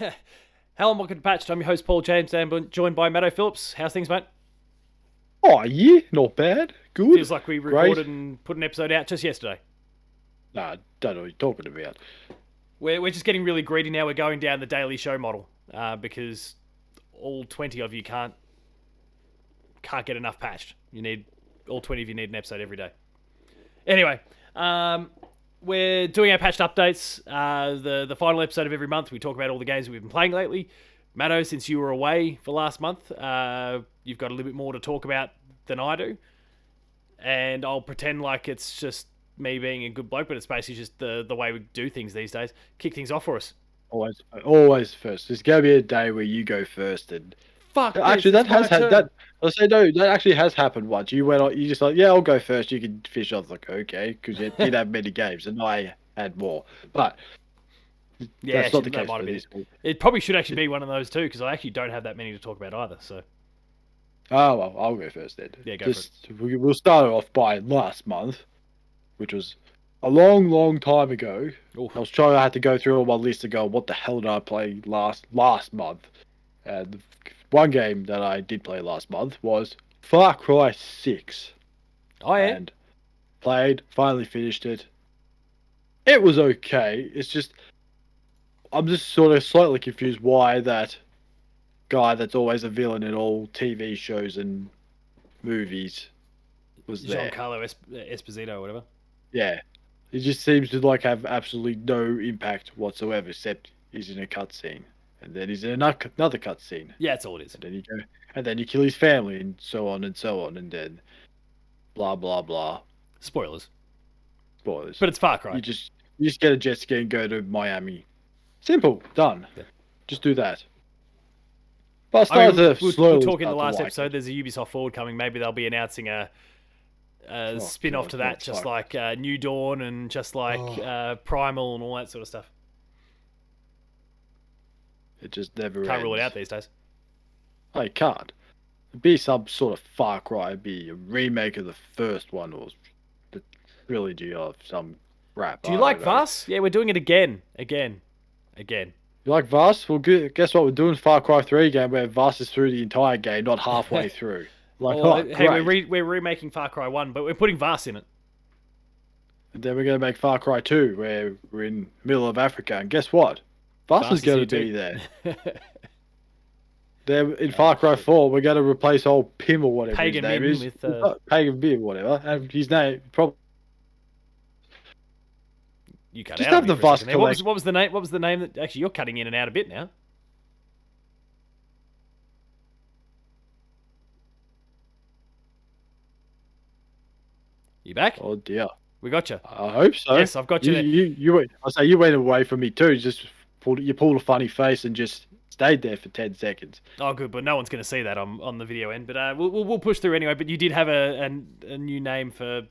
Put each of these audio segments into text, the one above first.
Hello and welcome to Patched. I'm your host Paul James and joined by Matto Phillips. How's things, mate? Oh, yeah, not bad. Good. Feels like we Great. recorded and put an episode out just yesterday. Nah, don't know what you're talking about. We're just getting really greedy now. We're going down the daily show model because all 20 of you can't get enough patched. You need all 20 of you need an episode every day. Anyway, we're doing our patched updates. The final episode of every month, we talk about all the games we've been playing lately. Matto, since you were away for last month, you've got a little bit more to talk about than I do. And I'll pretend like it's just me being a good bloke, but it's basically just the way we do things these days. Kick things off for us. Always first. There's gonna be a day where you go first, and Fuck. actually, that has had that. I'll say no. That actually has happened once. You went on. You just like, yeah, I'll go first. You can fish off. Like, okay, because you didn't have many games, and I had more. But yeah, that's not the case for this. It probably should actually be one of those two because I actually don't have that many to talk about either. So. Oh well, I'll go first then. Yeah, go for it. We'll start off by last month, which was a long time ago. Ooh. I had to go through all my list to go, what the hell did I play last month? And the one game that I did play last month was Far Cry 6. Oh, yeah? And finally finished it. It was okay. It's just, I'm just sort of slightly confused why that guy that's always a villain in all TV shows and movies was there. Giancarlo Esposito or whatever. Yeah. It just seems to have absolutely no impact whatsoever, except he's in a cutscene, and then he's in another cutscene. Yeah, that's all it is. And then you kill his family, and so on and so on, and then blah blah blah. Spoilers. But it's Far Cry. You just get a jet ski and go to Miami. Simple, done. Yeah. Just do that. But we'll talk in the last episode. There's a Ubisoft Forward coming. Maybe they'll be announcing a spin-off to that, just like New Dawn and just like Primal and all that sort of stuff. It just never can't rule it out these days. I can't. It'd be some sort of Far Cry. It'd be a remake of the first one or the trilogy of some crap. Do you like Vass? Yeah, we're doing it again. You like Vass? Well, guess what? We're doing Far Cry 3 again, where Vass is through the entire game, not halfway through. Hey, we're remaking Far Cry 1, but we're putting Vass in it. And then we're going to make Far Cry 2, where we're in the middle of Africa. And guess what? Vass is going to be there. Then in Far Cry 4, we're going to replace old Pim or whatever Pagan his name is. With, Pagan Bim, whatever. And his name probably... You cut just out have the Vass collection. What was the name? What was the name that... Actually, you're cutting in and out a bit now. You back? Oh dear. We got you. I hope so. Yes, I've got you. You went away from me too. You pulled a funny face and just stayed there for 10 seconds. Oh, good, but no one's going to see that on the video end. But we'll push through anyway. But you did have a new name for,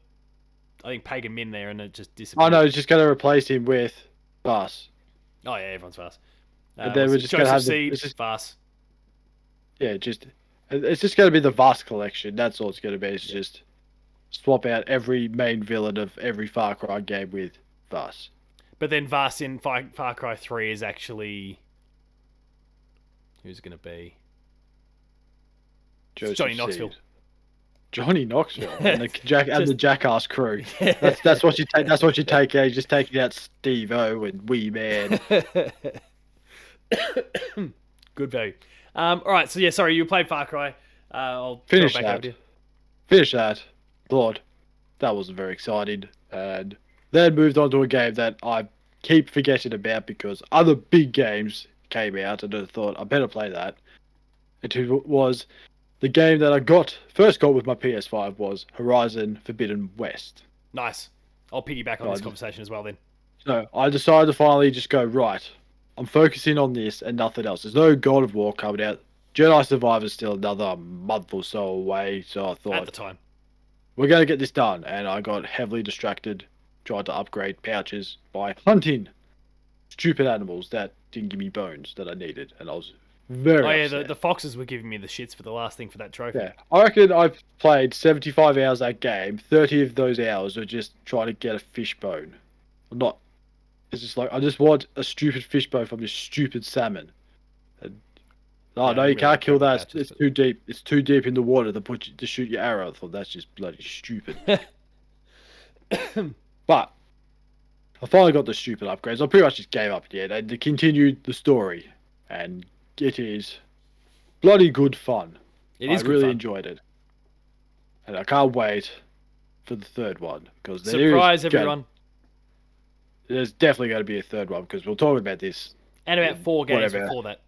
I think, Pagan Min there, and it just disappeared. Oh no, it's just going to replace him with Vass. Oh yeah, everyone's Vass. And then we're just going to have Vass. Yeah, it's just going to be the Vass collection. That's all it's going to be. It's just swap out every main villain of every Far Cry game with Vass. But then Vass in Far Cry 3 is actually... Who's it going to be? Johnny Knoxville. Johnny Knoxville and the Jackass crew. That's what you take. That's what you take out. You're just taking out Steve-O and Wee Man. Good value. All right. So yeah, sorry, you played Far Cry. I'll finish that. Thought that wasn't very exciting, and then moved on to a game that I keep forgetting about because other big games came out, and I thought I better play that. It was the game that I first got with my PS5 was Horizon Forbidden West. Nice. I'll piggyback on this conversation as well then. So I decided to finally just go, right, I'm focusing on this and nothing else. There's no God of War coming out. Jedi Survivor is still another month or so away, so I thought... At the time. We're going to get this done. And I got heavily distracted, tried to upgrade pouches by hunting stupid animals that didn't give me bones that I needed. And I was very upset. The foxes were giving me the shits for the last thing for that trophy. Yeah, I reckon I've played 75 hours that game. 30 of those hours are just trying to get a fish bone. It's just like, I just want a stupid fish bone from this stupid salmon. Oh Yeah, I no, you really can't like kill grappling that. pouches, It's too deep. It's too deep in the water to shoot your arrow. I thought that's just bloody stupid. But I finally got the stupid upgrades. I pretty much just gave up. Yeah, they continued the story, and it is bloody good fun. It I is good really fun. enjoyed it, and I can't wait for the third one because Surprise, everyone. there's definitely going to be a third one because we'll talk about this And about in 4 games whatever. before that.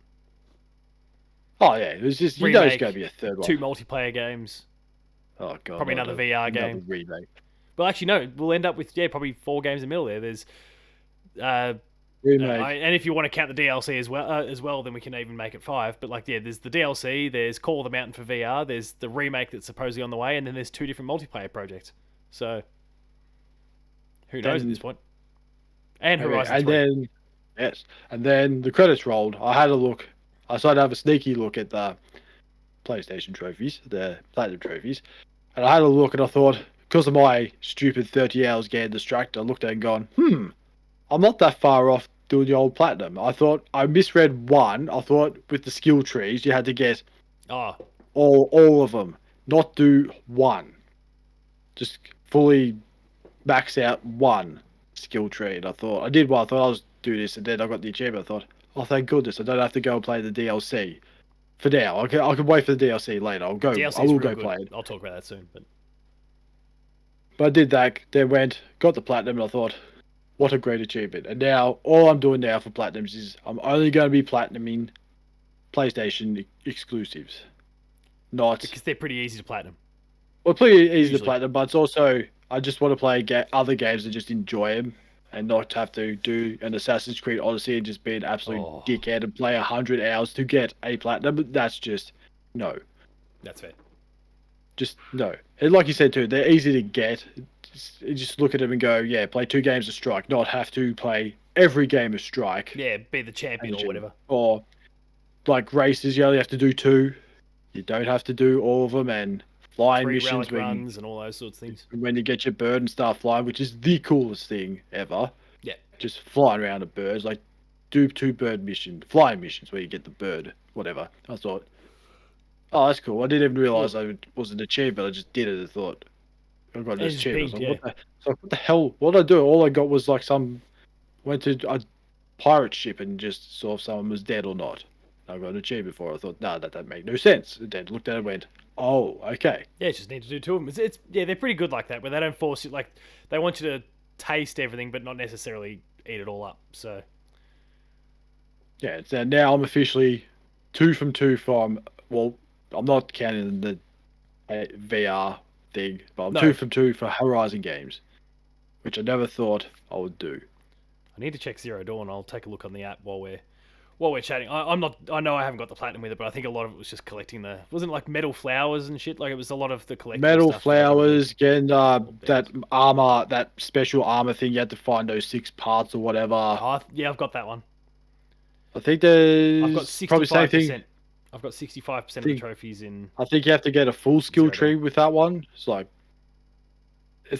Oh yeah, it was just you know it's going to be a third one. 2 multiplayer games. Oh god, Probably another VR another game. remake. Well, actually, no. We'll end up with, probably 4 games in the middle there. There's... Remake. and if you want to count the DLC as well, then we can even make it 5. But like, yeah, there's the DLC, there's Call of the Mountain for VR, there's the remake that's supposedly on the way, and then there's 2 different multiplayer projects. So, who knows at this point? And Horizon 3. Then yes, and then the credits rolled. I had a look. I started to have a sneaky look at the PlayStation trophies, the Platinum trophies, and I had a look and I thought, because of my stupid 30 hours getting distracted, I looked at it and gone, I'm not that far off doing the old Platinum. I thought I misread one. I thought with the skill trees you had to get all of them, not do one. Just fully max out one skill tree. And I thought I did well. I thought I was do this, and then I got the achievement. I thought, oh thank goodness, I don't have to go and play the DLC. For now, I can wait for the DLC later. I will go play it. I'll talk about that soon. But I did that, then got the Platinum, and I thought, what a great achievement. And now, all I'm doing now for Platinums is I'm only going to be Platinuming PlayStation exclusives. Because they're pretty easy to Platinum. Well, pretty easy to Platinum, but it's also, I just want to play other games and just enjoy them. And not have to do an Assassin's Creed Odyssey and just be an absolute dickhead and play 100 hours to get a Platinum. That's just, no. That's fair. Just, no. And like you said too, they're easy to get. Just look at them and go, yeah, play 2 games of Strike, not have to play every game of Strike. Yeah, be the champion or whatever. Or, like races, you only have to do 2. You don't have to do all of them, and flying 3 missions. runs and all those sorts of things. When you get your bird and start flying, which is the coolest thing ever. Yeah. Just flying around the birds, like do 2 bird missions, flying missions where you get the bird, whatever. I thought, oh, that's cool. I didn't even realize I was an achievement. I just did it. I thought, I got this achievement. What the hell? What did I do? All I got was like went to a pirate ship and just saw if someone was dead or not. I got an achievement for it. I thought, no, that made no sense. And then looked at it and went, oh, okay. Yeah, you just need to do 2 of them. They're pretty good like that, where they don't force you. Like, they want you to taste everything, but not necessarily eat it all up. So, yeah, so now I'm officially 2 from 2 from. Well, I'm not counting the VR thing, but I'm 2 from 2 for Horizon games, which I never thought I would do. I need to check Zero Dawn. I'll take a look on the app while we're chatting. I know I haven't got the Platinum with it, but I think a lot of it was just collecting wasn't it like metal flowers and shit? Like, it was a lot of the collecting metal stuff. flowers, getting that armor, that special armor thing. You had to find those 6 parts or whatever. Oh, yeah, I've got that one. I think there's I've got 65%. probably same thing. I've got 65% of the trophies in. I think you have to get a full skill tree with that one. It's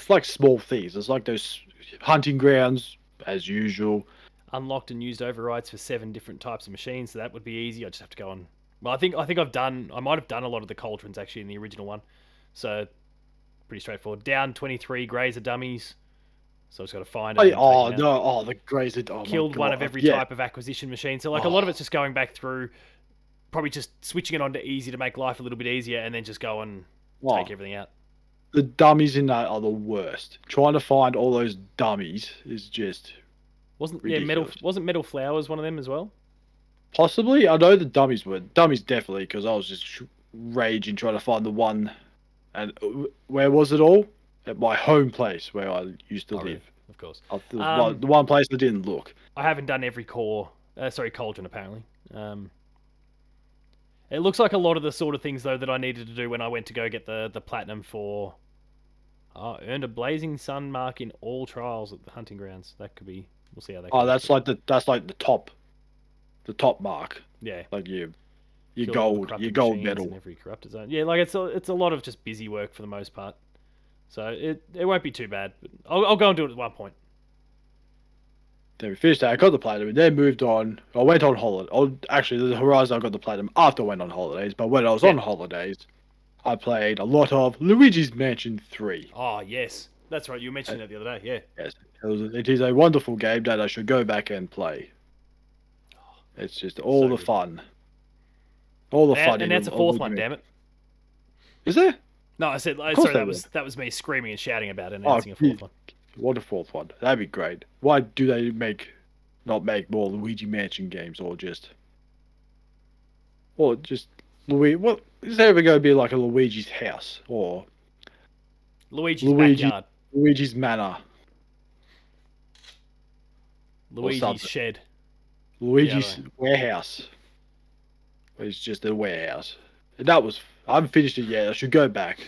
like small things. It's like those hunting grounds as usual. Unlocked and used overrides for 7 different types of machines, so that would be easy. I just have to go on. Well, I think I might have done a lot of the cauldrons actually in the original one, so pretty straightforward. Down 23 grazer dummies, so I just got to find. The grazer. Oh, killed one of every type of acquisition machine. So like a lot of it's just going back through, probably just switching it on to easy to make life a little bit easier, and then just go and take everything out. The dummies in that are the worst. Trying to find all those dummies is just. Wasn't metal flowers one of them as well? Possibly. I know the dummies were. Dummies definitely, because I was just raging trying to find the one. And where was it all? At my home place where I used to live. Really? Of course. The one place I didn't look. I haven't done every cauldron apparently. It looks like a lot of the sort of things though that I needed to do when I went to go get the Platinum for. Earned a blazing sun mark in all trials at the hunting grounds. That could be. We'll see how that goes. That's like the top mark. Yeah. Like your gold medal in every corrupted zone. Yeah, like it's a lot of just busy work for the most part. So it won't be too bad. But I'll go and do it at one point. Then we finished that. I got the platinum, and then moved on. I went on holiday. Oh, actually, the Horizon I got the platinum after I went on holidays. But when I was on holidays, I played a lot of Luigi's Mansion 3. Oh, yes. That's right. You were mentioning that the other day. Yeah. Yes, it is a wonderful game that I should go back and play. It's just all the good. fun. All the fun. And that's a fourth one, damn it. Is there? No, I said, course sorry, there that was me screaming and shouting about it, announcing a fourth one. What a fourth one. That'd be great. Why do they not make more Luigi Mansion games, or just Luigi? What is there ever going to be like a Luigi's house or Luigi's backyard, Luigi's Manor, Luigi's shed, Luigi's warehouse? It's just a warehouse. And I haven't finished it yet. I should go back.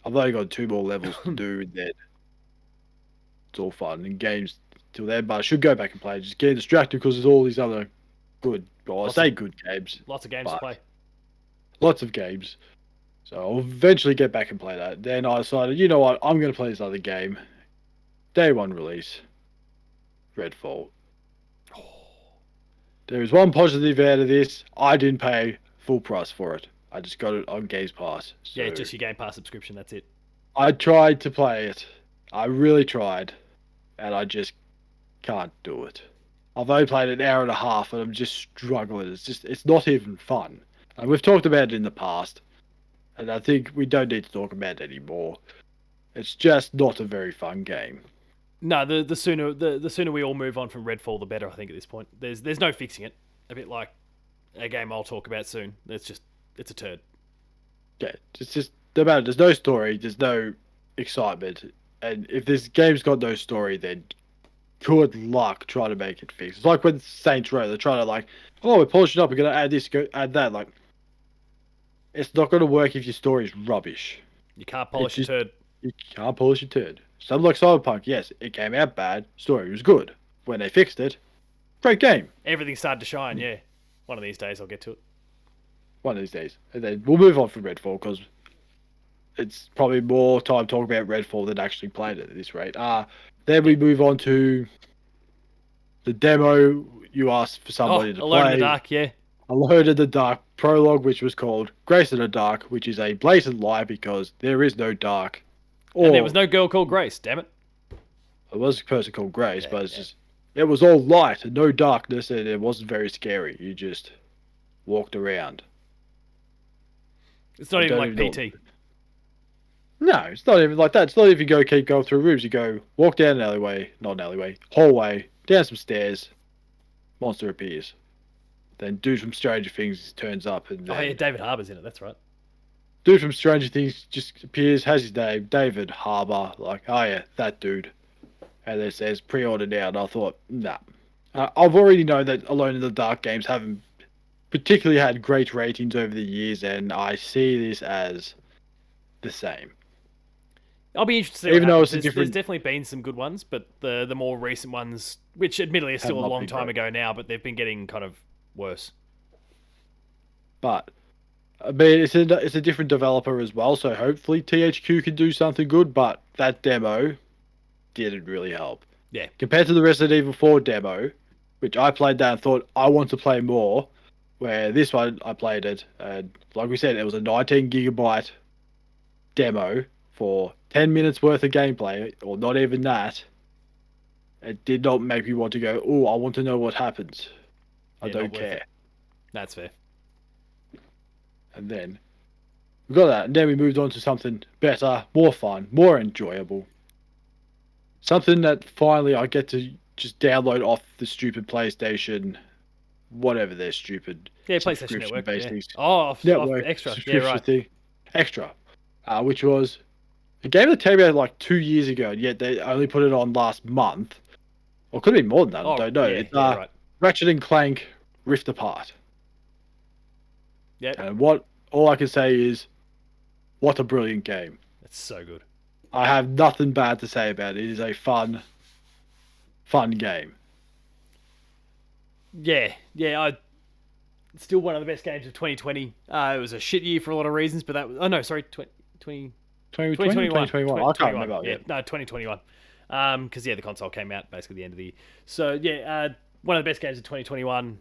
I've only got 2 more levels to do, and then it's all fun and games till then. But I should go back and play. Just getting distracted because there's all these other good games. Lots of games to play. Lots of games. So I'll eventually get back and play that. Then I decided, you know what, I'm going to play this other game. Day 1 release. Redfall. There is one positive out of this. I didn't pay full price for it. I just got it on Games Pass. So yeah, just your Game Pass subscription, that's it. I tried to play it. I really tried. And I just can't do it. I've only played an hour and a half and I'm just struggling. It's not even fun. And we've talked about it in the past. And I think we don't need to talk about it anymore. It's just not a very fun game. No, the sooner we all move on from Redfall, the better. I think at this point, there's no fixing it. A bit like a game I'll talk about soon. It's a turd. Yeah, it's just about there's no story, there's no excitement, and if this game's got no story, then good luck trying to make it fix. It's like when Saints Row, they're trying to we're polishing up, we're gonna add this, add that. It's not gonna work if your story is rubbish. You can't polish a turd. You can't polish a turd. Something like Cyberpunk, yes, it came out bad, story was good. When they fixed it, great game. Everything started to shine, yeah. One of these days I'll get to it. One of these days. And then we'll move on from Redfall, because it's probably more time talking about Redfall than actually playing it at this rate. Then we move on to the demo. You asked for somebody to play. Alone in the Dark, yeah. Alone in the Dark prologue, which was called Grace in the Dark, which is a blatant lie because there is no dark. And there was no girl called Grace, damn it. It was a person called Grace, but it was all light and no darkness, and it wasn't very scary. You just walked around. It's not even like PT. No, it's not even like that. It's not even keep going through rooms. You walk down an alleyway, not an alleyway, hallway, down some stairs, monster appears. Then dude from Stranger Things turns up. And oh yeah, David Harbour's in it, that's right. Dude from Stranger Things just appears, has his name, David Harbour. Oh yeah, that dude. And it says pre-order now, and I thought, nah. I've already known that Alone in the Dark games haven't particularly had great ratings over the years, and I see this as the same. I'll be interested to see. Even though there's definitely been some good ones, but the more recent ones, which admittedly are still a long time ago now, but they've been getting kind of worse. But I mean, it's a different developer as well, so hopefully THQ can do something good. But that demo didn't really help. Yeah. Compared to the Resident Evil 4 demo, which I played that and thought I want to play more, where this one I played it, and like we said, it was a 19 gigabyte demo for 10 minutes worth of gameplay, or not even that. It did not make me want to go, oh, I want to know what happens. I don't care. That's fair. And then we got that, and then we moved on to something better, more fun, more enjoyable. Something that finally I get to just download off the stupid PlayStation, whatever their stupid PlayStation Network. Things. Off Extra. Yeah, right. Thing. Extra. Which was a game that came out like 2 years ago, and yet they only put it on last month. Or it could have been more than that, I don't know. It's right. Ratchet and Clank Rift Apart. Yeah. And all I can say is, what a brilliant game. It's so good. I have nothing bad to say about it. It is a fun game. Yeah. It's still one of the best games of 2020. It was a shit year for a lot of reasons, but 2021. 2021. I can't remember. Yeah, no, 2021. Because the console came out basically the end of the year. So yeah, one of the best games of 2021.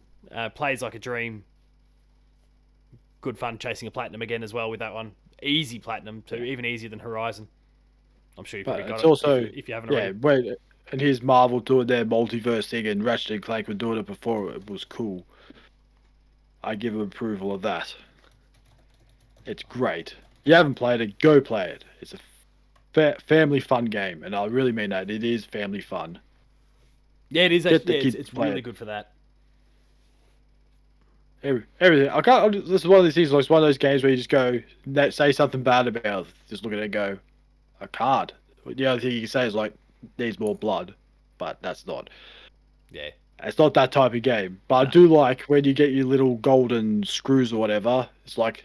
Plays like a dream. Good fun chasing a platinum again as well with that one. Easy platinum too, even easier than Horizon. I'm sure you But probably got it's it also, if you haven't yeah, already. and here's Marvel doing their multiverse thing, and Ratchet and Clank were doing it before. It was cool. I give them approval of that. It's great. You haven't played it, go play it. It's a family fun game, and I really mean that. It is family fun. Yeah, it is Get actually. the Yeah, kids to it's play really it. good for that. Everything. I can't. This is one of these things. Like it's one of those games where you just go, say something bad about it. Just look at it and go, I can't. The only thing you can say is like, needs more blood, but that's not. Yeah. It's not that type of game. But I No. do like when you get your little golden screws or whatever. It's like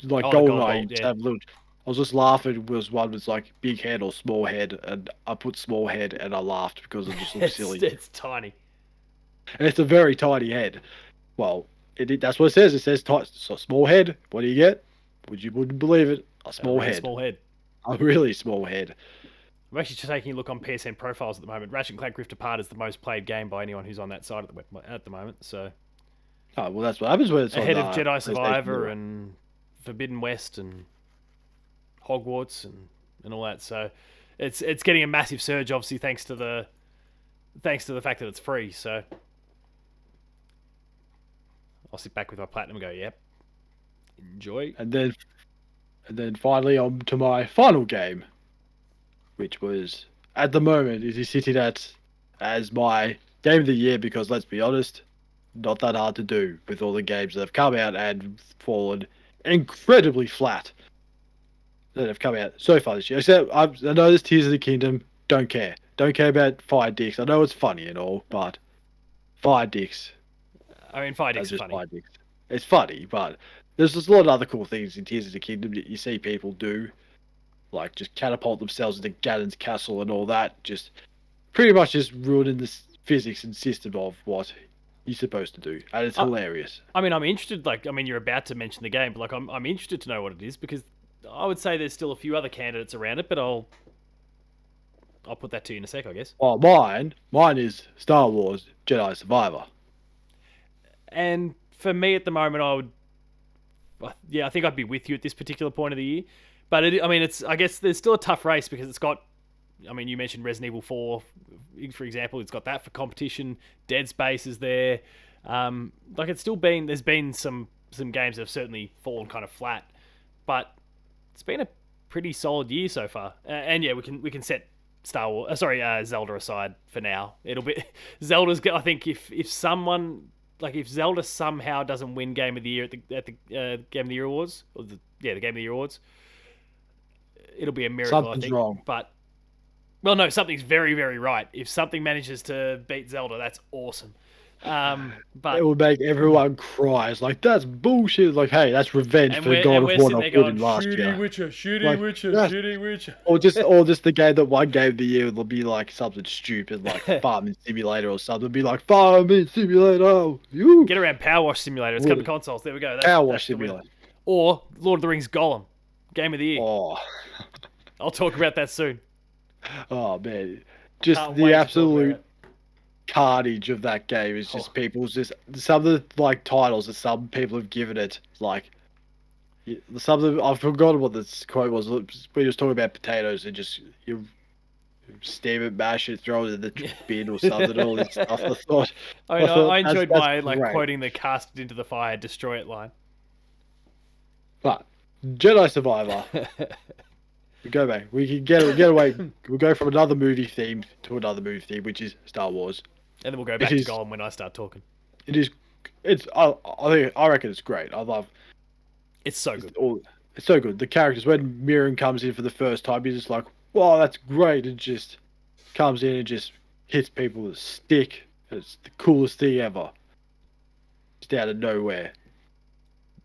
Oh, the gold GoldenEye. You bolt. just Yeah. have little. I was just laughing. Was one was like big head or small head, and I put small head and I laughed because it just looks silly. It's tiny. And it's a very tiny head. Well, that's what it says. It says so small head. What do you get? Wouldn't believe it. A A small really head. small head. A really small head. I'm actually just taking a look on PSN profiles at the moment. Ratchet and Clank Rift Apart is the most played game by anyone who's on that side at the moment. So Oh well, that's what happens when it's ahead on of Jedi PlayStation Survivor 4. and Forbidden West and Hogwarts and all that. So it's getting a massive surge, obviously thanks to the fact that it's free. So I'll sit back with my platinum and go, yep, enjoy. And then finally on to my final game, which was at the moment it is sitting at as my game of the year because let's be honest, not that hard to do with all the games that have come out and fallen incredibly flat that have come out so far this year. Except I know there's Tears of the Kingdom. Don't care. Don't care about Fire Dicks. I know it's funny and all, but Fire Dicks. I mean, Fire That's Dicks are just funny. Fire Dicks. It's funny, but there's just a lot of other cool things in Tears of the Kingdom that you see people do, like just catapult themselves into Ganon's castle and all that. Just pretty much just ruining the physics and system of what you're supposed to do, and it's hilarious. I mean, I'm interested. Like, I mean, you're about to mention the game, but like, I'm interested to know what it is because I would say there's still a few other candidates around it, but I'll put that to you in a sec, I guess. Well, mine is Star Wars Jedi Survivor. And for me at the moment, I think I'd be with you at this particular point of the year. But I guess there's still a tough race because it's got. I mean, you mentioned Resident Evil 4, for example. It's got that for competition. Dead Space is there. Like it's still been. There's been some games that have certainly fallen kind of flat, but it's been a pretty solid year so far. And yeah, we can set Star Wars. Zelda aside for now. It'll be Zelda's. I think if someone. Like if Zelda somehow doesn't win Game of the Year at the Game of the Year Awards, the Game of the Year Awards, it'll be a miracle. Something's I think. wrong. But well, no, something's very very right. If something manages to beat Zelda, that's awesome. But It would make everyone cry. It's like that's bullshit. It's like, hey, that's revenge for the God of War not winning last year. Witcher, shitty Like, Witcher, that's- shitty Witcher. Or just the game that won Game of the Year will be like something stupid like Farming Simulator or something. It'll be like Farming Simulator. Oh, Get around Power Wash Simulator. It's coming to consoles. There we go. Power Wash that's the winner. Simulator. Or Lord of the Rings Gollum, Game of the Year. Oh, I'll talk about that soon. oh man, just Can't the wait to talk absolute about it. carnage of that game is just people's just some of the like titles that some people have given it like some of them I've forgotten what this quote was when he was talking about potatoes and just you steam it, mash it, throw it in the bin or something, all this stuff. I thought I enjoyed that's my like great. quoting the cast it into the fire, destroy it line. But Jedi Survivor. We go back. We can get away. We'll go from another movie theme to another movie theme, which is Star Wars. And then we'll go back to Gollum when I start talking. It is. I reckon it's great. I love. It's so good. It's so good. The characters when Mirren comes in for the first time, you're just like, wow, that's great. And just comes in and just hits people with a stick. It's the coolest thing ever. Just out of nowhere.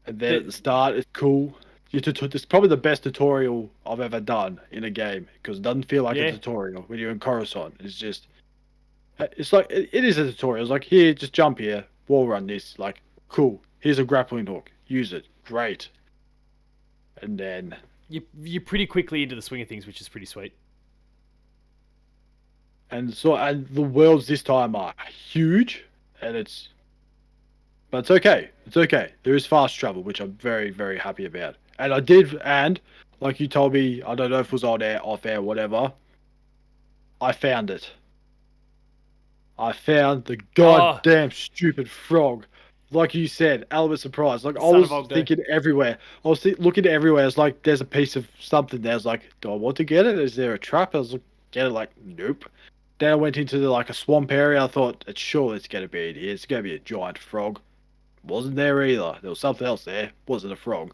And then at the start, it's cool. It's probably the best tutorial I've ever done in a game because it doesn't feel like a tutorial when you're in Coruscant. It's like it is a tutorial. It's like here, just jump here, wall run this. Like cool. Here's a grappling hook. Use it. Great. And then You're pretty quickly into the swing of things, which is pretty sweet. and the worlds this time are huge, and but it's okay. It's okay. There is fast travel, which I'm very, very happy about. And like you told me, I don't know if it was on air, off air, whatever. I found it. I found the Oh, goddamn stupid frog. Like you said, element surprise. Like I son of was Ogdo. thinking everywhere. I was looking everywhere. It's like there's a piece of something there. I was like, do I want to get it? Is there a trap? I was like, get it. Like, nope. Then I went into like a swamp area. I thought, it's gonna be in here. It's gonna be a giant frog. Wasn't there either. There was something else there. Wasn't a frog.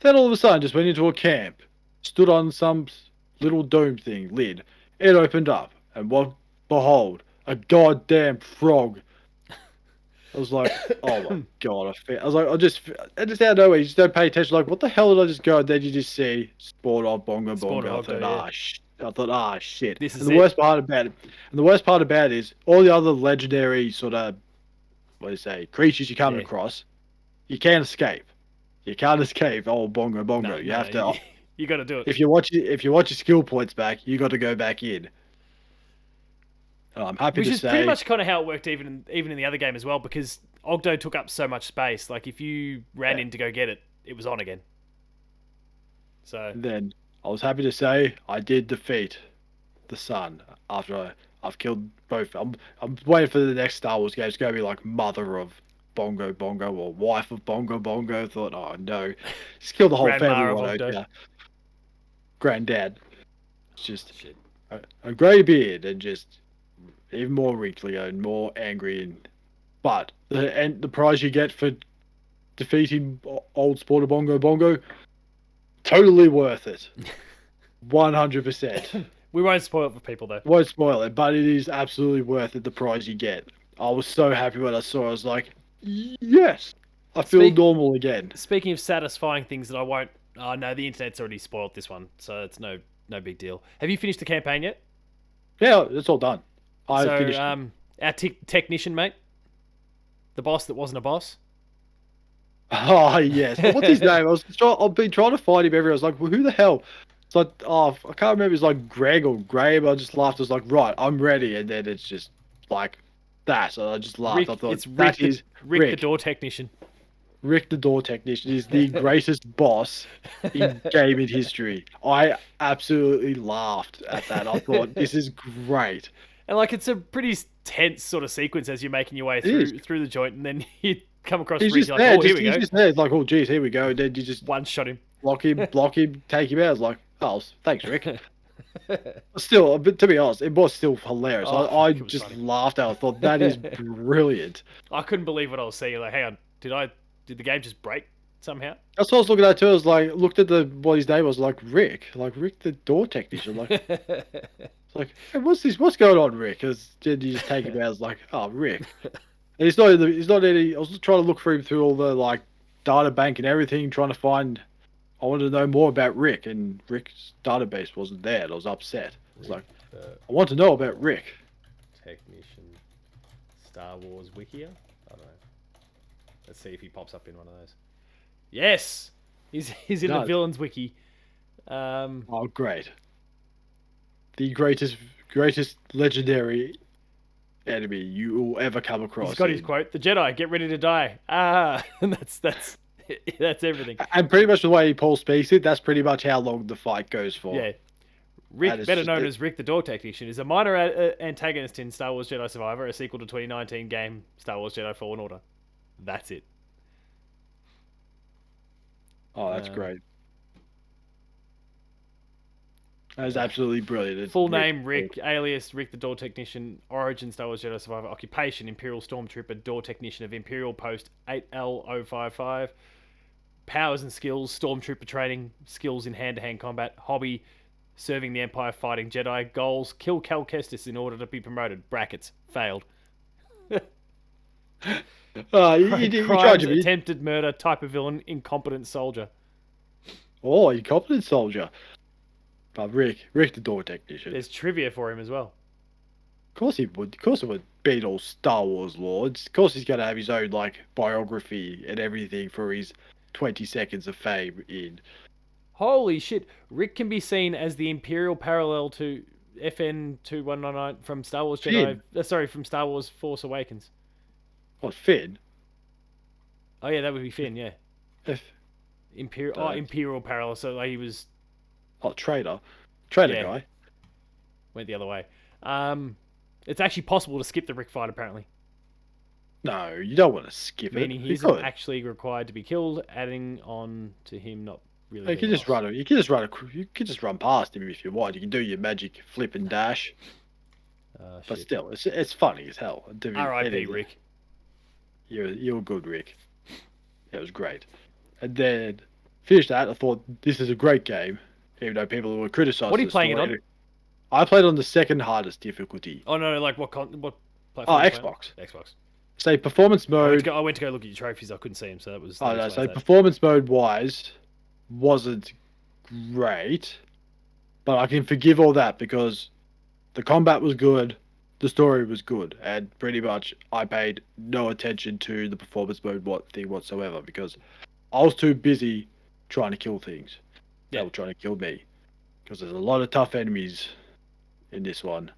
Then all of a sudden, just went into a camp. Stood on some little dome thing lid. It opened up, and what? Behold, a goddamn frog. I was like, oh my god! I was like, I just out of nowhere, you just don't pay attention. Like, what the hell did I just go? And then you just see Sport on Bongo Sport Bongo. Ogdo, yeah. I thought, ah, shit. This is And the it. worst part about it, is all the other legendary sort of, what do you say, creatures you come Yeah. across, you can't escape. You can't escape. Oh, Bongo Bongo. No, You have to. You got to do it. If you watch your skill points back, you got to go back in. I'm happy Which to is say, pretty much kind of how it worked even in the other game as well, because Ogdo took up so much space. Like if you ran in to go get it, it was on again. So then I was happy to say I did defeat the sun after I've killed both. I'm waiting for the next Star Wars game. It's going to be like mother of Bongo Bongo or wife of Bongo Bongo. Thought, oh no, just kill the whole Grandma family. of Why don't Ogdo. ya? Granddad. It's just shit. a grey beard and just even more wrinkly and more angry. But the prize you get for defeating old Sporter Bongo Bongo, totally worth it. 100%. We won't spoil it for people though. Won't spoil it, but it is absolutely worth it. The prize you get. I was so happy when I saw it. I was like, yes, I feel normal again. Speaking of satisfying things that I won't. Oh no, the internet's already spoiled this one, so it's no big deal. Have you finished the campaign yet? Yeah, it's all done. I finished. Our technician mate, the boss that wasn't a boss. Oh yes, what's his name? I've been trying to find him everywhere. I was like, well, who the hell? It's like, oh, I can't remember. It's like Greg or Graham. I just laughed. I was like, right, I'm ready. And then it's just like that. So I just laughed. Rick, I thought it's that is Rick, the door technician. Rick the door technician is the greatest boss in gaming history. I absolutely laughed at that. I thought this is great. And like it's a pretty tense sort of sequence as you're making your way through the joint, and then you come across He's Rick. just You're there. like, oh, here we go. He's just there. It's like, oh, geez, here we go. And then you just One shot him. block him, take him out. I was like, oh, thanks, Rick. Still, but to be honest, it was still hilarious. Oh, I it was just funny. laughed out. I thought that is brilliant. I couldn't believe what I was seeing. Like, hang on, did the game just break somehow? That's what I was looking at too. I was like, looked at what his name was, like Rick the door technician. Like, it's like, hey, what's this? What's going on, Rick? Because then you just take him out. It's like, oh, Rick. And he's not any. I was just trying to look for him through all the like data bank and everything, trying to find. I wanted to know more about Rick, and Rick's database wasn't there. And I was upset. I was like, I want to know about Rick. Technician, Star Wars Wikia. I don't know. Let's see if he pops up in one of those. Yes, he's in the villains wiki. Oh, great! The greatest legendary enemy you will ever come across. He's got his quote: "The Jedi, get ready to die." And that's everything. And pretty much the way Paul speaks it, that's pretty much how long the fight goes for. Yeah. Rick, better known as Rick the Door Technician, is a minor antagonist in Star Wars Jedi Survivor, a sequel to 2019 game Star Wars Jedi Fallen Order. That's it. Oh, that's great. That is absolutely brilliant. Full name, Rick, alias Rick the Door Technician, origin Star Wars Jedi Survivor, occupation Imperial Stormtrooper, Door Technician of Imperial Post 8L055, powers and skills, Stormtrooper training, skills in hand-to-hand combat, hobby, serving the Empire fighting Jedi, goals, kill Cal Kestis in order to be promoted, brackets, failed. You tried Crimes, to be. attempted murder, type of villain, incompetent soldier. Oh, incompetent soldier. But Rick the door technician. There's trivia for him as well. Of course he would. Of course he would beat all Star Wars lords. Of course he's going to have his own like biography and everything for his 20 seconds of fame in. Holy shit! Rick can be seen as the Imperial parallel to FN 2199 from Star Wars Jedi. Finn. Sorry, from Star Wars Force Awakens. What, Finn? Oh yeah, that would be Finn. Yeah, If, Imperial. Oh, uh, Imperial Parallel. So like, he was Trader. Trader yeah guy. went the other way. It's actually possible to skip the Rick fight apparently, No, you don't want to skip it. meaning he You isn't could. actually required to be killed, adding on to him not really. You being can just lost. run. You can just run. You can just run past him if you want. You can do your magic flip and dash. But Shit. still, it's funny as hell. R.I.P. Rick. You're good, Rick. It was great. And then finished that. I thought this is a great game, even though people were criticizing. What are you playing it on? I played on the second hardest difficulty. Oh no, like what Oh, platform? are you playing? Xbox. Xbox. Say performance mode. I went to go look at your trophies. I couldn't see them, so that was. Oh that no, explains so that. performance mode wise wasn't great, but I can forgive all that because the combat was good, the story was good, and pretty much I paid no attention to the performance mode thing whatsoever because I was too busy trying to kill things. Yeah. They were trying to kill me because there's a lot of tough enemies in this one.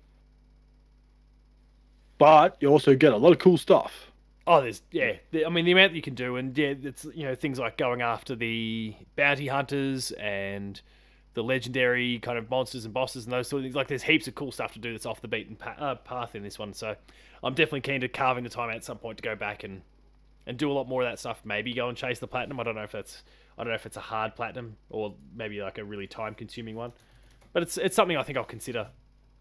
But you also get a lot of cool stuff. Oh, I mean, the amount that you can do, and yeah, it's things like going after the bounty hunters and the legendary kind of monsters and bosses and those sort of things. Like, there's heaps of cool stuff to do that's off the beaten path in this one. So, I'm definitely keen to carving the time out at some point to go back and do a lot more of that stuff. Maybe go and chase the platinum. I don't know if it's a hard platinum or maybe like a really time consuming one. But it's something I think I'll consider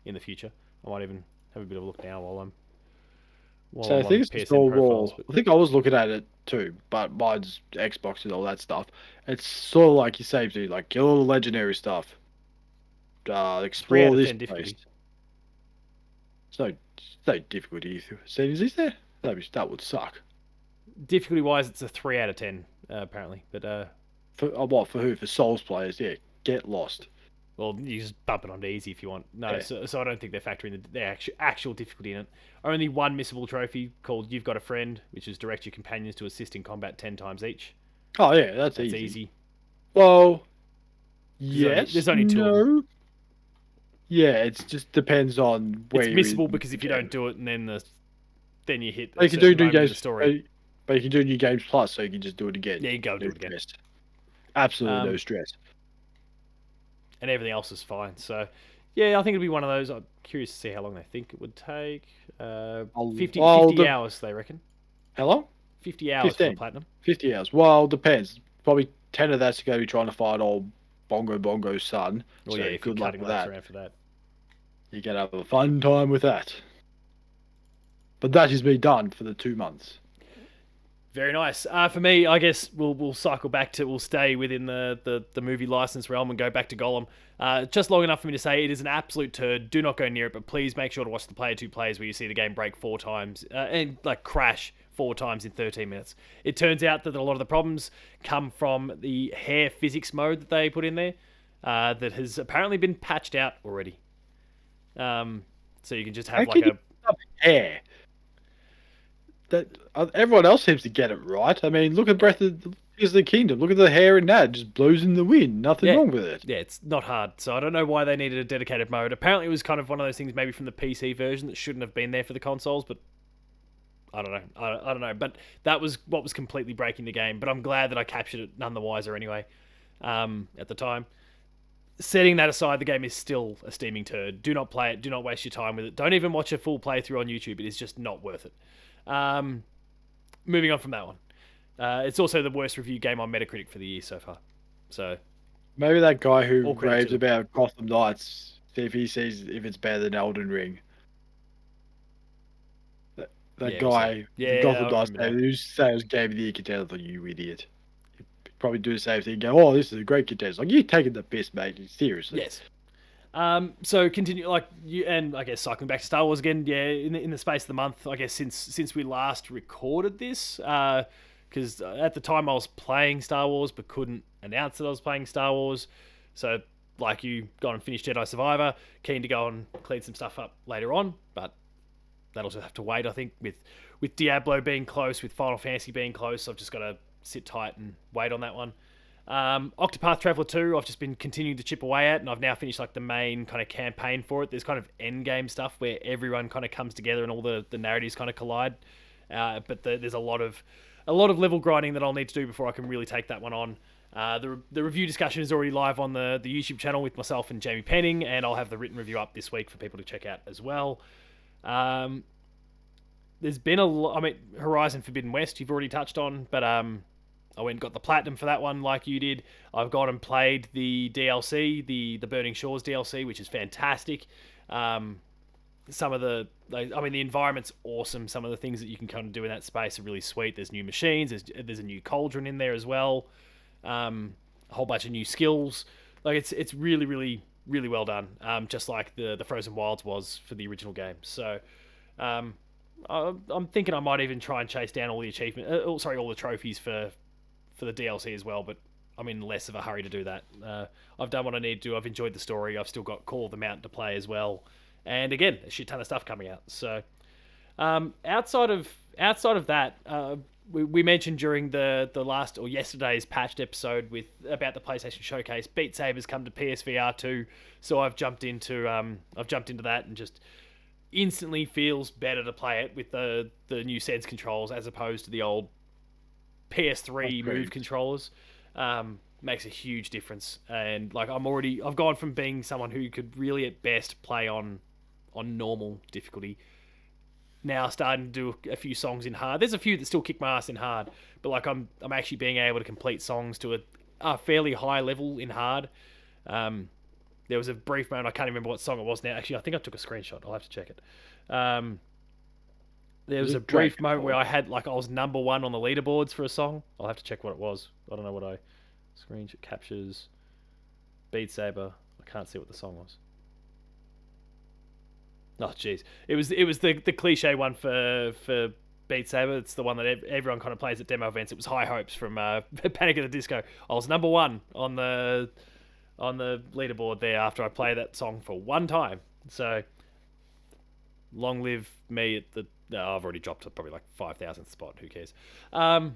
in the future. I might even have a bit of a look now while I'm. So I think it's just all raw. I think I was looking at it too, but mine's Xbox and all that stuff. It's sort of like you say, dude, like kill all the legendary stuff. 3 out Explore of this 10 difficulty. place. It's no difficulty. Seems is there? That would suck. Difficulty wise, it's a 3 out of 10 apparently. But For what? For who? For Souls players? Yeah, get lost. well, you just bump it onto easy if you want. No, Yeah. so I don't think they're factoring the actual difficulty in it. Only one missable trophy called "You've Got a Friend," which is direct your companions to assist in combat 10 times each. Oh yeah, that's It's easy. easy. Well, yes. There's only 2 of them. No. Yeah, it just depends on where It's you're missable in because if you the don't do it, and then you hit. But A you can do certain new moment in games. the story. But you can do new games plus, so you can just do it again. Yeah, you can go do No it again. stress. Absolutely no Um, stress. And everything else is fine. So, yeah, I think it'd be one of those. I'm curious to see how long they think it would take. 50 hours, they reckon. How long? 50 hours for 15. platinum. 50 hours. Well, depends. Probably 10 of that's going to be trying to fight old Bongo's son. Well, so yeah, if good you're luck cutting with laps that. around for that. You can have a fun time with that. But that is me done for the 2 months. Very nice. For me, I guess we'll cycle back to, we'll stay within the movie license realm and go back to Gollum. Just long enough for me to say it is an absolute turd. Do not go near it, but please make sure to watch the player 2 plays where you see the game break 4 times and like crash 4 times in 13 minutes. It turns out that a lot of the problems come from the hair physics mode that they put in there that has apparently been patched out already. So you can just have like a hair. That everyone else seems to get it right. I mean, look at Breath of the Kingdom. Look at the hair in that; it just blows in the wind. Nothing wrong with it. Yeah, it's not hard. So I don't know why they needed a dedicated mode. Apparently, it was kind of one of those things maybe from the PC version that shouldn't have been there for the consoles, but I don't know. I don't know. But that was what was completely breaking the game. But I'm glad that I captured it none the wiser anyway at the time. Setting that aside, the game is still a steaming turd. Do not play it. Do not waste your time with it. Don't even watch a full playthrough on YouTube. It is just not worth it. Moving on from that one. It's also the worst review game on Metacritic for the year so far. So Maybe that guy who All credit raves to about Gotham Knights, see if he sees if it's better than Elden Ring. That Yeah, guy, yeah, Gotham I Knights, remember that. who says it was Game of the Year contender, you idiot. He'd probably do the same thing. Go, oh, this is a great contender. It's like, you taking the piss, mate. Seriously. yes. So continue like you, and I guess cycling back to Star Wars again. Yeah, in the space of the month, I guess since we last recorded this, because at the time I was playing Star Wars but couldn't announce that I was playing Star Wars. So like you, gone and finished Jedi Survivor. Keen to go and clean some stuff up later on, but that'll just have to wait. I think with Diablo being close, with Final Fantasy being close, I've just got to sit tight and wait on that one. Octopath Traveler 2, I've just been continuing to chip away at, and I've now finished like the main kind of campaign for it. There's kind of end game stuff where everyone kind of comes together and all the narratives kind of collide. There's a lot of level grinding that I'll need to do before I can really take that one on. The review discussion is already live on the YouTube channel with myself and Jamie Penning, and I'll have the written review up this week for people to check out as well. There's been Horizon Forbidden West you've already touched on, but I went and got the platinum for that one like you did. I've gone and played the DLC, the Burning Shores DLC, which is fantastic. Some of the environment's awesome. Some of the things that you can kind of do in that space are really sweet. There's new machines. There's a new cauldron in there as well. A whole bunch of new skills. Like it's really, really, really well done. Just like the Frozen Wilds was for the original game. So I'm thinking I might even try and chase down all the all the trophies for the DLC as well. But I'm in less of a hurry to do that. I've done what I need to do. I've enjoyed the story. I've still got Call of the Mountain to play as well. And again, a shit ton of stuff coming out. So outside of that, we mentioned during the last or yesterday's patched episode about the PlayStation Showcase, Beat Saber's come to PSVR 2. So I've jumped into that and just instantly feels better to play it with the new Sense controls as opposed to the old PS3 Move controllers. Makes a huge difference. And like I've gone from being someone who could really at best play on normal difficulty, now starting to do a few songs in hard. There's a few that still kick my ass in hard, but like I'm actually being able to complete songs to a fairly high level in hard. There was a brief moment, I can't remember what song it was now. Actually, I think I took a screenshot. I'll have to check it. There was a brief moment where I was number one on the leaderboards for a song. I'll have to check what it was. I don't know what screenshot captures. Beat Saber. I can't see what the song was. Oh, jeez. It was the cliche one for Beat Saber. It's the one that everyone kind of plays at demo events. It was High Hopes from Panic at the Disco. I was number one on the leaderboard there after I played that song for one time. So long live me at the... No, I've already dropped to probably like 5,000th spot. Who cares? I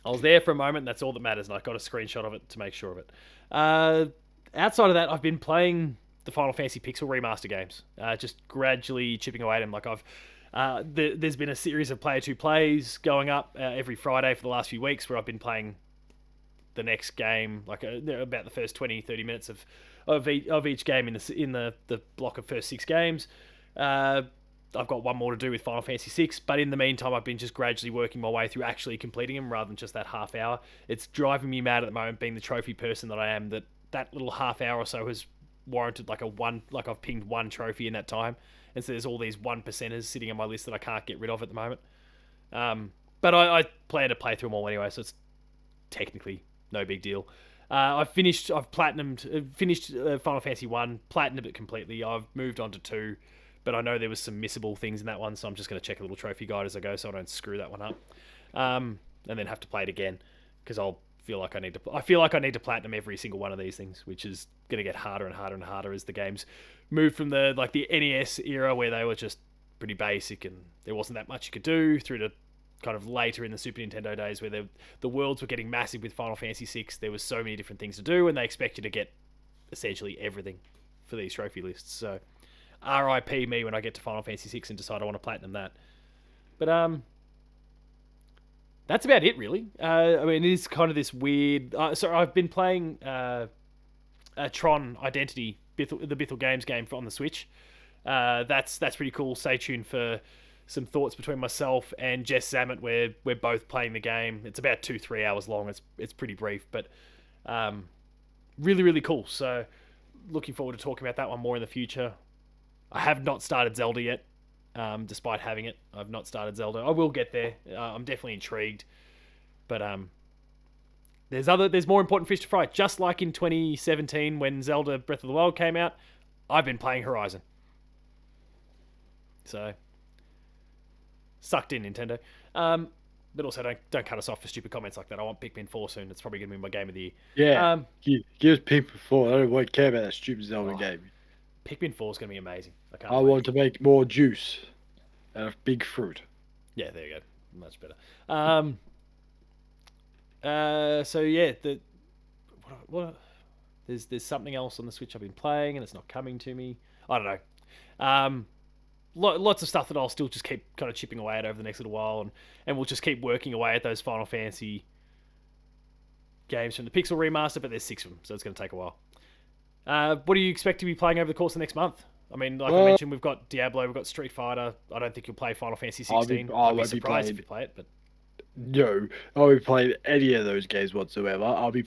was there for a moment, and that's all that matters, and I got a screenshot of it to make sure of it. Outside of that, I've been playing the Final Fantasy Pixel Remaster games, just gradually chipping away at them. Like there's been a series of Player 2 plays going up every Friday for the last few weeks, where I've been playing the next game, like about the first 20-30 minutes of each game in the block of first 6 games. I've got one more to do with Final Fantasy 6, but in the meantime, I've been just gradually working my way through actually completing them rather than just that half hour. It's driving me mad at the moment, being the trophy person that I am, that little half hour or so has warranted like I've pinged one trophy in that time, and so there's all these 1%ers sitting on my list that I can't get rid of at the moment. But I plan to play through them all anyway, so it's technically no big deal. I've finished Final Fantasy 1, platinumed it completely. I've moved on to 2, but I know there was some missable things in that one, so I'm just going to check a little trophy guide as I go so I don't screw that one up. And then have to play it again, because I feel like I need to platinum every single one of these things, which is going to get harder and harder and harder as the games move from the NES era, where they were just pretty basic and there wasn't that much you could do, through to kind of later in the Super Nintendo days, where the worlds were getting massive with Final Fantasy 6. There was so many different things to do, and they expect you to get essentially everything for these trophy lists. So RIP me when I get to Final Fantasy 6 and decide I want to platinum that. But that's about it, really. It is kind of this weird... so I've been playing Tron Identity, the Bithell Games game on the Switch. That's pretty cool. Stay tuned for some thoughts between myself and Jess Zammit, where we're both playing the game. It's about 2-3 hours long. It's pretty brief, but really, really cool. So looking forward to talking about that one more in the future. I have not started Zelda yet. Despite having it, I've not started Zelda. I will get there. I'm definitely intrigued, but there's more important fish to fry. Just like in 2017 when Zelda Breath of the Wild came out, I've been playing Horizon. So sucked in, Nintendo. But also don't cut us off for stupid comments like that. I want Pikmin 4 soon. It's probably gonna be my game of the year. Yeah, give us Pikmin 4. I don't care about that stupid Zelda game. Pikmin 4 is gonna be amazing. I want to make more juice out of big fruit. Yeah, there you go. Much better. So yeah, what? There's something else on the Switch I've been playing and it's not coming to me. I don't know. Lots of stuff that I'll still just keep kind of chipping away at over the next little while, and we'll just keep working away at those Final Fantasy games from the Pixel Remaster, but there's 6 of them, so it's going to take a while. What do you expect to be playing over the course of the next month? I mean, like I mentioned, we've got Diablo, we've got Street Fighter. I don't think you'll play Final Fantasy 16. I'd be surprised if you play it, but... No, I won't be playing any of those games whatsoever. I'll be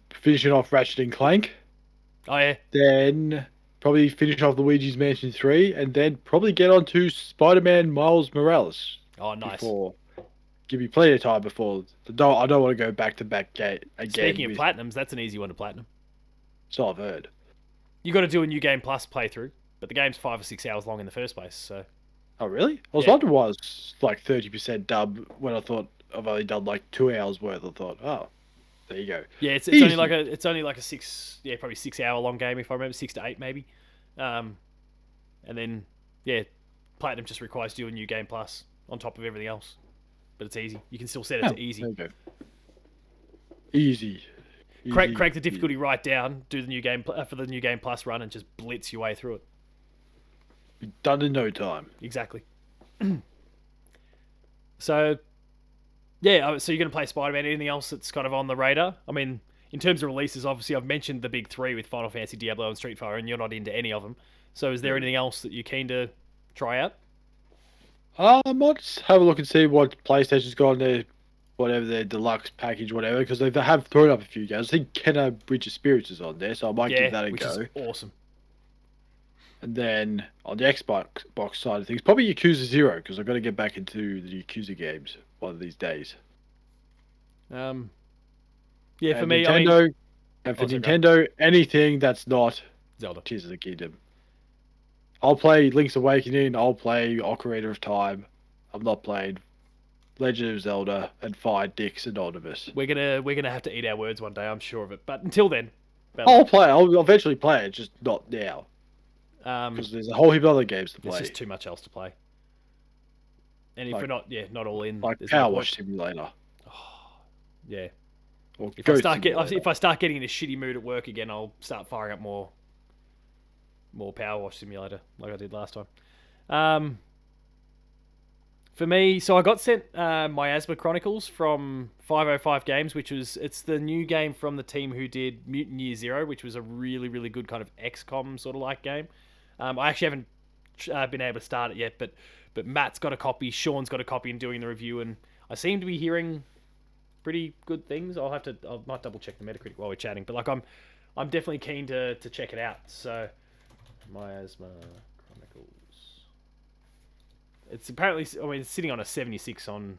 finishing off Ratchet and Clank. Oh, yeah. Then probably finish off Luigi's Mansion 3, and then probably get on to Spider-Man Miles Morales. Oh, nice. Give me plenty of time before... I don't want to go back-to-back again. Speaking of platinums, that's an easy one to platinum. So I've heard. You got to do a New Game Plus playthrough, but the game's 5 or 6 hours long in the first place, so... Oh, really? I was wondering why it's like 30% dub when I thought I've only done like 2 hours worth. I thought, oh, there you go. Yeah, it's only like a 6, probably 6 hour long game if I remember, 6 to 8 maybe. And then Platinum just requires doing New Game Plus on top of everything else, but it's easy. You can still set it to easy. There you go. Easy. Crank the difficulty right down. Do the New Game for the New Game Plus run and just blitz your way through it. Be done in no time. Exactly. So you're going to play Spider-Man. Anything else that's kind of on the radar? I mean, in terms of releases, obviously I've mentioned the big 3 with Final Fantasy, Diablo, and Street Fighter, and you're not into any of them. So is there anything else that you're keen to try out? I might just have a look and see what PlayStation's got on their, whatever their deluxe package, whatever, because they have thrown up a few games. I think Kenna Bridge of Spirits is on there, so I might give that a which go. Is awesome. And then on the Xbox side of things, probably Yakuza 0, because I've got to get back into the Yakuza games one of these days. For and me, Nintendo, and for Nintendo, anything that's not Zelda, Tears of the Kingdom. I'll play Link's Awakening. I'll play Ocarina of Time. I'm not playing Legend of Zelda and Fire Dix Anonymous. We're gonna have to eat our words one day, I'm sure of it. But until then, I'll eventually play it, just not now. Because there's a whole heap of other games to play. There's just too much else to play. And if we're not all in, like Power Wash Simulator. Yeah. Or if I start getting in a shitty mood at work again, I'll start firing up more Power Wash Simulator like I did last time. For me, so I got sent Miasma Chronicles from 505 Games, it's the new game from the team who did Mutant Year Zero, which was a really, really good kind of XCOM sort of like game. I actually haven't been able to start it yet, but Matt's got a copy, Sean's got a copy and doing the review, and I seem to be hearing pretty good things. I might double check the Metacritic while we're chatting, but like I'm definitely keen to check it out. So Miasma Chronicles. It's apparently, it's sitting on a 76 on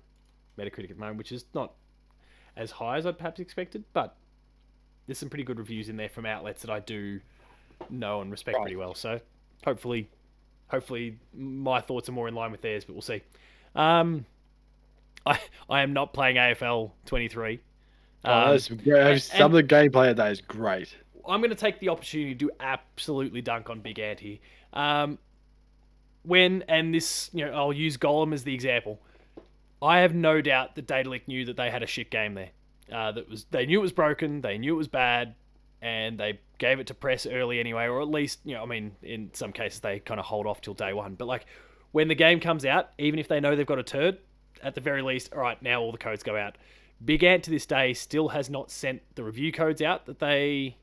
Metacritic at the moment, which is not as high as I'd perhaps expected, but there's some pretty good reviews in there from outlets that I do know and respect pretty well. So hopefully my thoughts are more in line with theirs, but we'll see. I am not playing AFL 23. That's great. Some of the gameplay of that is great. I'm going to take the opportunity to absolutely dunk on Big Ant here. I'll use Golem as the example. I have no doubt that Daedalic knew that they had a shit game there. They knew it was broken, they knew it was bad, and they gave it to press early anyway, or at least, in some cases they kind of hold off till day one. But like, when the game comes out, even if they know they've got a turd, at the very least, all right, now all the codes go out. Big Ant to this day still has not sent the review codes out that they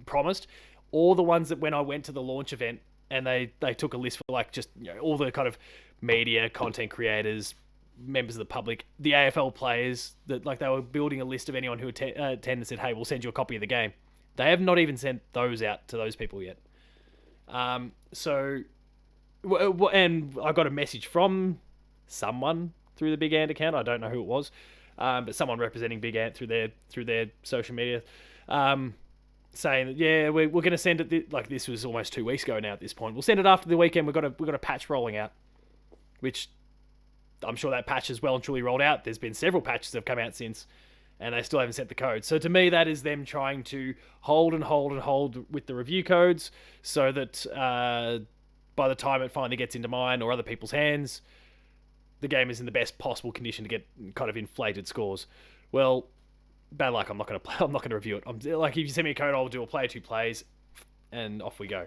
promised, or the ones that when I went to the launch event and they took a list for like just all the kind of media, content creators, members of the public, the AFL players, that like they were building a list of anyone who attended and said, hey, we'll send you a copy of the game. They have not even sent those out to those people yet. And I got a message from someone through the Big Ant account. I don't know who it was, but someone representing Big Ant through their social media, saying that we're going to send it. Like this was almost 2 weeks ago now. At this point, we'll send it after the weekend. We've got a patch rolling out, which I'm sure that patch is well and truly rolled out. There's been several patches that have come out since, and they still haven't sent the code. So to me, that is them trying to hold with the review codes, so that by the time it finally gets into mine or other people's hands, the game is in the best possible condition to get kind of inflated scores. Well, bad luck. I'm not going to play. I'm not going to review it. I'm like, if you send me a code, I'll do a player 2 plays, and off we go.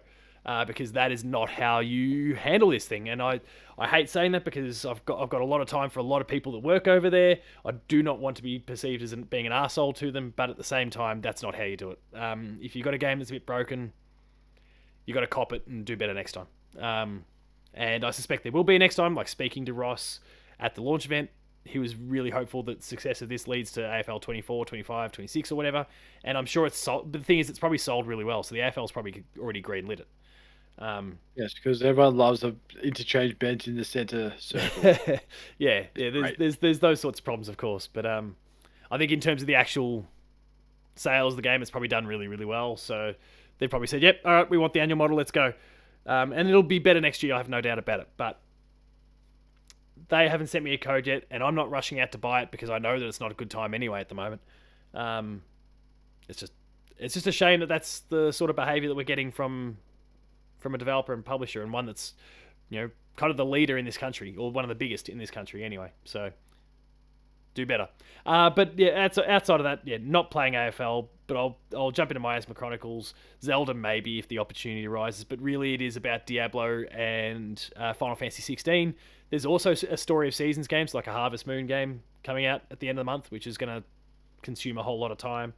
Because that is not how you handle this thing. And I hate saying that because I've got a lot of time for a lot of people that work over there. I do not want to be perceived as being an arsehole to them, but at the same time, that's not how you do it. If you've got a game that's a bit broken, you got to cop it and do better next time. And I suspect there will be a next time. Like speaking to Ross at the launch event, he was really hopeful that success of this leads to AFL 24, 25, 26 or whatever. And I'm sure it's sold. But the thing is, it's probably sold really well. So the AFL's probably already greenlit it. Yes, because everyone loves the interchange bench in the center circle. yeah. There's those sorts of problems, of course. But I think in terms of the actual sales of the game, it's probably done really, really well. So they've probably said, yep, all right, we want the annual model, let's go. And it'll be better next year, I have no doubt about it. But they haven't sent me a code yet, and I'm not rushing out to buy it because I know that it's not a good time anyway at the moment. It's just a shame that that's the sort of behavior that we're getting from a developer and publisher, and one that's, kind of the leader in this country, or one of the biggest in this country anyway. So do better. But yeah, outside of that, yeah, not playing AFL, but I'll jump into Miasma Chronicles, Zelda maybe if the opportunity arises. But really, it is about Diablo and Final Fantasy 16. There's also a Story of Seasons games, like a Harvest Moon game coming out at the end of the month, which is going to consume a whole lot of time.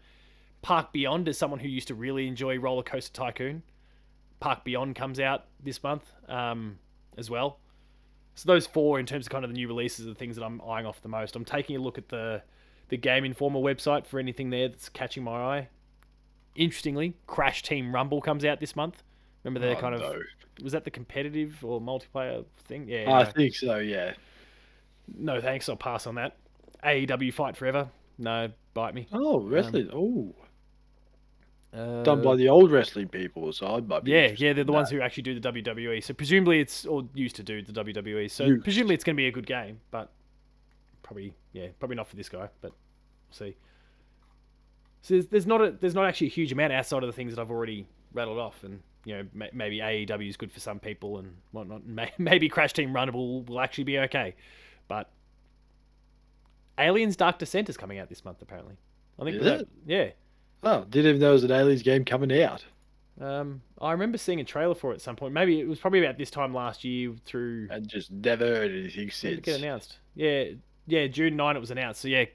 Park Beyond, as someone who used to really enjoy Roller Coaster Tycoon, Park Beyond comes out this month as well. So those four, in terms of kind of the new releases, are the things that I'm eyeing off the most. I'm taking a look at the Game Informer website for anything there that's catching my eye. Interestingly, Crash Team Rumble comes out this month. Remember the kind of... No. Was that the competitive or multiplayer thing? Yeah. I think so, yeah. No thanks, I'll pass on that. AEW Fight Forever. No, bite me. Oh, wrestling. Done by the old wrestling people, so I might be they're the ones who actually do the WWE. So presumably it's, or used to do the WWE. So presumably it's going to be a good game, but probably not for this guy. But we'll see. So there's not actually a huge amount outside of the things that I've already rattled off, and maybe AEW is good for some people and whatnot. Maybe Crash Team Run will actually be okay, but Aliens Dark Descent is coming out this month apparently. I think is it? Yeah. Oh, didn't even know there was an Aliens game coming out. I remember seeing a trailer for it at some point. Maybe it was probably about this time last year through... And just never heard anything since. When did it get announced? Yeah, June 9 it was announced. So yeah,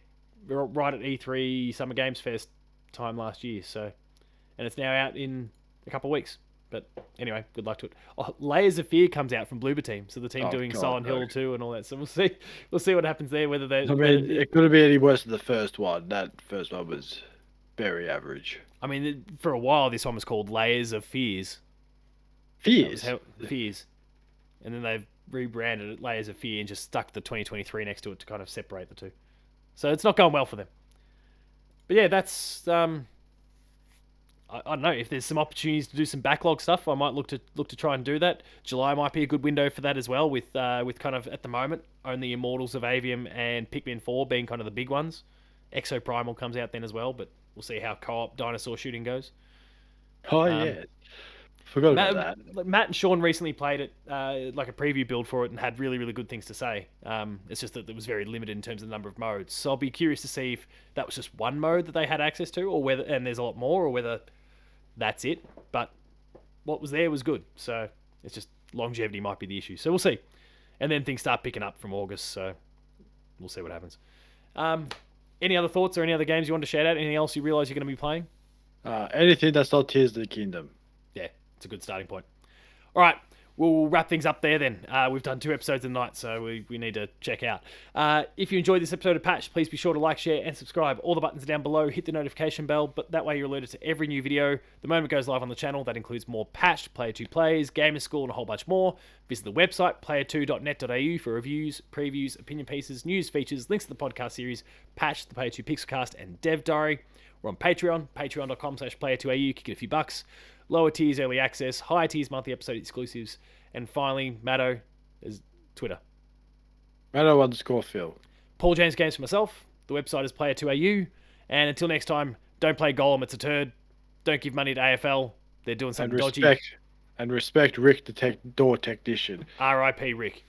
right at E3 Summer Games Fest time last year. So, and it's now out in a couple of weeks. But anyway, good luck to it. Oh, Layers of Fear comes out from Bloober Team. So the team doing Silent Hill 2 and all that. So we'll see what happens there. Whether they... it couldn't be any worse than the first one. That first one was... very average. I mean, for a while, this one was called Layers of Fears. Fears? Fears. And then they've rebranded it Layers of Fear and just stuck the 2023 next to it to kind of separate the two. So it's not going well for them. But yeah, that's... I don't know. If there's some opportunities to do some backlog stuff, I might look to try and do that. July might be a good window for that as well, with kind of, at the moment, only Immortals of Avium and Pikmin 4 being kind of the big ones. Exoprimal comes out then as well, but we'll see how co-op dinosaur shooting goes. Oh, yeah. Forgot about that. Matt and Sean recently played it, like a preview build for it, and had really, really good things to say. It's just that it was very limited in terms of the number of modes. So I'll be curious to see if that was just one mode that they had access to, or whether, and there's a lot more, or whether that's it. But what was there was good. So it's just longevity might be the issue. So we'll see. And then things start picking up from August, so we'll see what happens. Any other thoughts or any other games you want to shout out? Anything else you realise you're going to be playing? Anything that's not Tears of the Kingdom. Yeah, it's a good starting point. All right, we'll wrap things up there then. We've done 2 episodes in the night, so we need to check out. If you enjoyed this episode of Patch, please be sure to like, share, and subscribe. All the buttons are down below. Hit the notification bell, but that way you're alerted to every new video. The moment it goes live on the channel, that includes more Patched, Player 2 plays, Gamer School, and a whole bunch more. Visit the website, player2.net.au, for reviews, previews, opinion pieces, news, features, links to the podcast series, Patched, the Player 2 Pixelcast, and Dev Diary. We're on Patreon, patreon.com/player2au. Kick it a few bucks. Lower tiers, early access. Higher tiers, monthly episode exclusives. And finally, Matto is Twitter. Matto_Phil. Paul James Games for myself. The website is player2au. And until next time, don't play Golem, it's a turd. Don't give money to AFL. They're doing something dodgy. And respect Rick, the door technician. R.I.P. Rick.